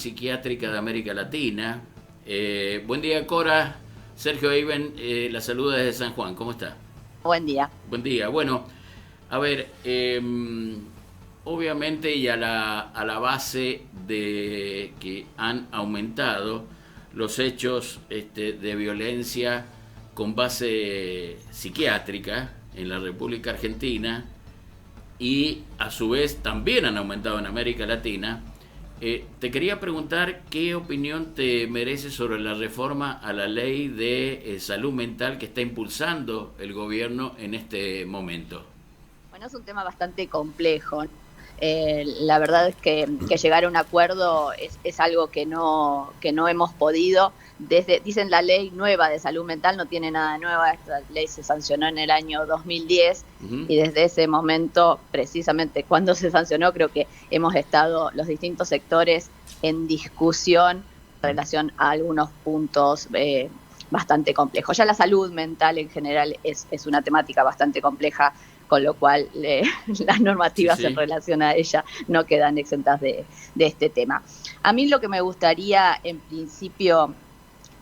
Psiquiátrica de América Latina. Buen día, Cora. Sergio Eiben la saluda desde San Juan. ¿Cómo está? Buen día. Buen día. Bueno, a ver, obviamente y a la base de que han aumentado los hechos de violencia con base psiquiátrica en la República Argentina, y a su vez también han aumentado en América Latina. Te quería preguntar qué opinión te merece sobre la reforma a la ley de salud mental que está impulsando el gobierno en este momento. Bueno, es un tema bastante complejo. La verdad es que llegar a un acuerdo es algo que no hemos podido. Dicen la ley nueva de salud mental, no tiene nada nueva. Esta ley se sancionó en el año 2010 y desde ese momento, precisamente cuando se sancionó, creo que hemos estado los distintos sectores en discusión en relación a algunos puntos bastante complejos. Ya la salud mental en general es una temática bastante compleja, con lo cual las normativas en relación a ella no quedan exentas de este tema. A mí lo que me gustaría en principio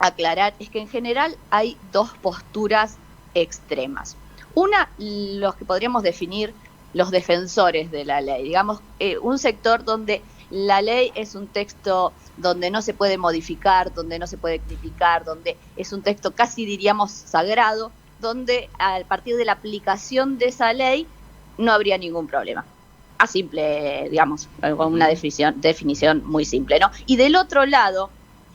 aclarar es que en general hay dos posturas extremas. Una, los que podríamos definir los defensores de la ley, digamos, un sector donde la ley es un texto donde no se puede modificar, donde no se puede criticar, donde es un texto casi diríamos sagrado, donde a partir de la aplicación de esa ley no habría ningún problema. A simple, digamos, con una definición muy simple, ¿no? Y del otro lado,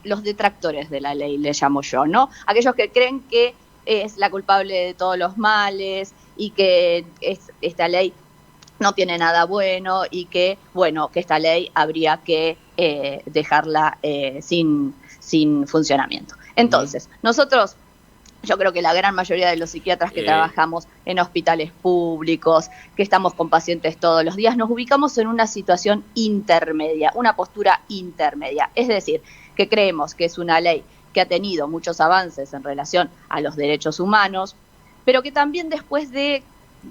los detractores de la ley, le llamo yo, ¿no? Aquellos que creen que es la culpable de todos los males y que esta ley no tiene nada bueno y que, bueno, que esta ley habría que dejarla sin funcionamiento. Entonces, nosotros... Yo creo que la gran mayoría de los psiquiatras que trabajamos en hospitales públicos, que estamos con pacientes todos los días, nos ubicamos en una situación intermedia, una postura intermedia. Es decir, que creemos que es una ley que ha tenido muchos avances en relación a los derechos humanos, pero que también después de,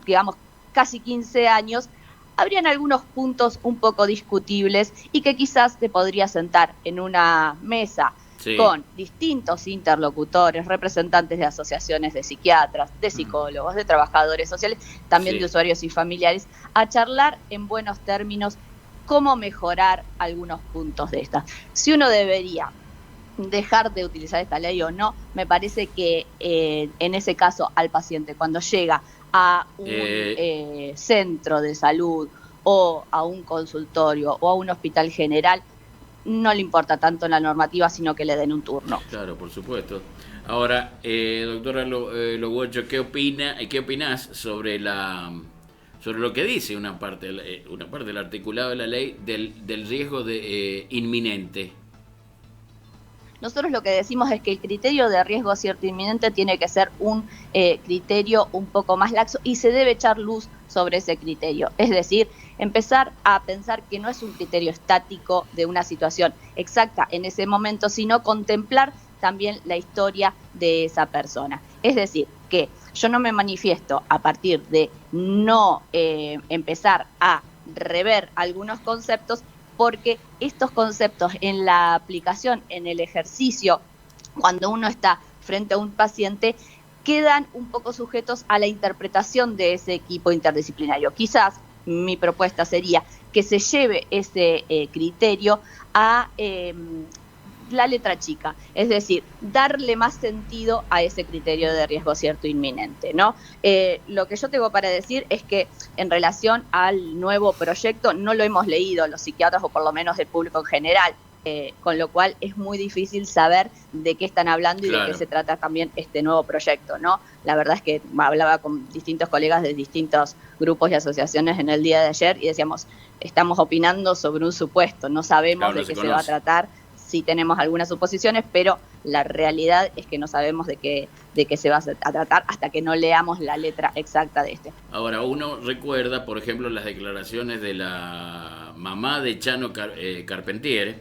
digamos, casi 15 años, habrían algunos puntos un poco discutibles y que quizás se podría sentar en una mesa con distintos interlocutores, representantes de asociaciones de psiquiatras, de psicólogos, de trabajadores sociales, también de usuarios y familiares, a charlar en buenos términos cómo mejorar algunos puntos de estas. Si uno debería dejar de utilizar esta ley o no, me parece que en ese caso al paciente, cuando llega a un centro de salud o a un consultorio o a un hospital general, no le importa tanto la normativa, sino que le den un turno. Claro, por supuesto. Ahora, doctora Loguocho, ¿qué opinás sobre lo que dice una parte del articulado de la ley del riesgo de inminente? Nosotros lo que decimos es que el criterio de riesgo cierto inminente tiene que ser un criterio un poco más laxo y se debe echar luz sobre ese criterio. Es decir, empezar a pensar que no es un criterio estático de una situación exacta en ese momento, sino contemplar también la historia de esa persona. Es decir, que yo no me manifiesto a partir de no empezar a rever algunos conceptos, porque estos conceptos en la aplicación, en el ejercicio, cuando uno está frente a un paciente, quedan un poco sujetos a la interpretación de ese equipo interdisciplinario. Quizás mi propuesta sería que se lleve ese criterio a la letra chica, es decir, darle más sentido a ese criterio de riesgo cierto inminente, ¿no? Lo que yo tengo para decir es que en relación al nuevo proyecto no lo hemos leído los psiquiatras o por lo menos el público en general, con lo cual es muy difícil saber de qué están hablando y de qué se trata también este nuevo proyecto, ¿no? La verdad es que hablaba con distintos colegas de distintos grupos y asociaciones en el día de ayer y decíamos, estamos opinando sobre un supuesto, no sabemos de qué se va a tratar. Sí tenemos algunas suposiciones, pero la realidad es que no sabemos de qué se va a tratar hasta que no leamos la letra exacta de este. Ahora, uno recuerda, por ejemplo, las declaraciones de la mamá de Chano Carpentier,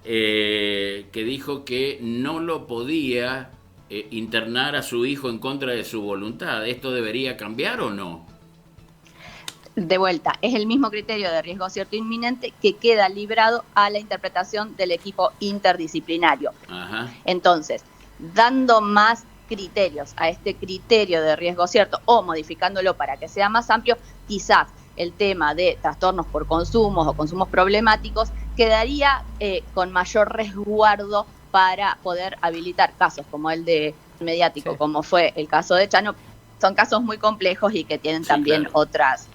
que dijo que no lo podía internar a su hijo en contra de su voluntad. ¿Esto debería cambiar o no? De vuelta, es el mismo criterio de riesgo cierto inminente que queda librado a la interpretación del equipo interdisciplinario. Ajá. Entonces, dando más criterios a este criterio de riesgo cierto o modificándolo para que sea más amplio, quizás el tema de trastornos por consumos o consumos problemáticos quedaría con mayor resguardo para poder habilitar casos como el de mediático, como fue el caso de Chano. Son casos muy complejos y que tienen también otras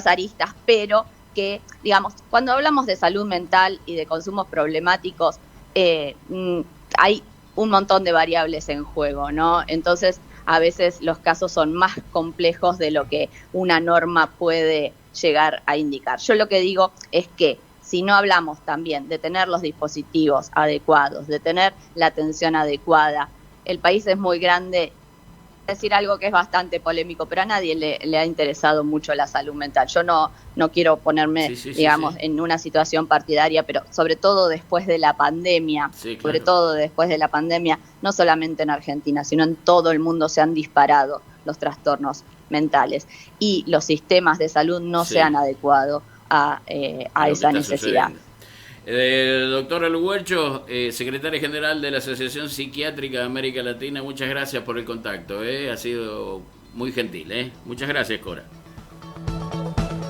aristas, pero que, digamos, cuando hablamos de salud mental y de consumos problemáticos, hay un montón de variables en juego, ¿no? Entonces, a veces los casos son más complejos de lo que una norma puede llegar a indicar. Yo lo que digo es que si no hablamos también de tener los dispositivos adecuados, de tener la atención adecuada, el país es muy grande. Decir algo que es bastante polémico, pero a nadie le ha interesado mucho la salud mental. Yo no quiero ponerme, digamos, en una situación partidaria, pero sobre todo después de la pandemia, sobre todo después de la pandemia, no solamente en Argentina, sino en todo el mundo se han disparado los trastornos mentales y los sistemas de salud no se han adecuado a esa necesidad. Doctor Aluguercio, secretaria general de la Asociación Psiquiátrica de América Latina, muchas gracias por el contacto, ha sido muy gentil. Muchas gracias, Cora.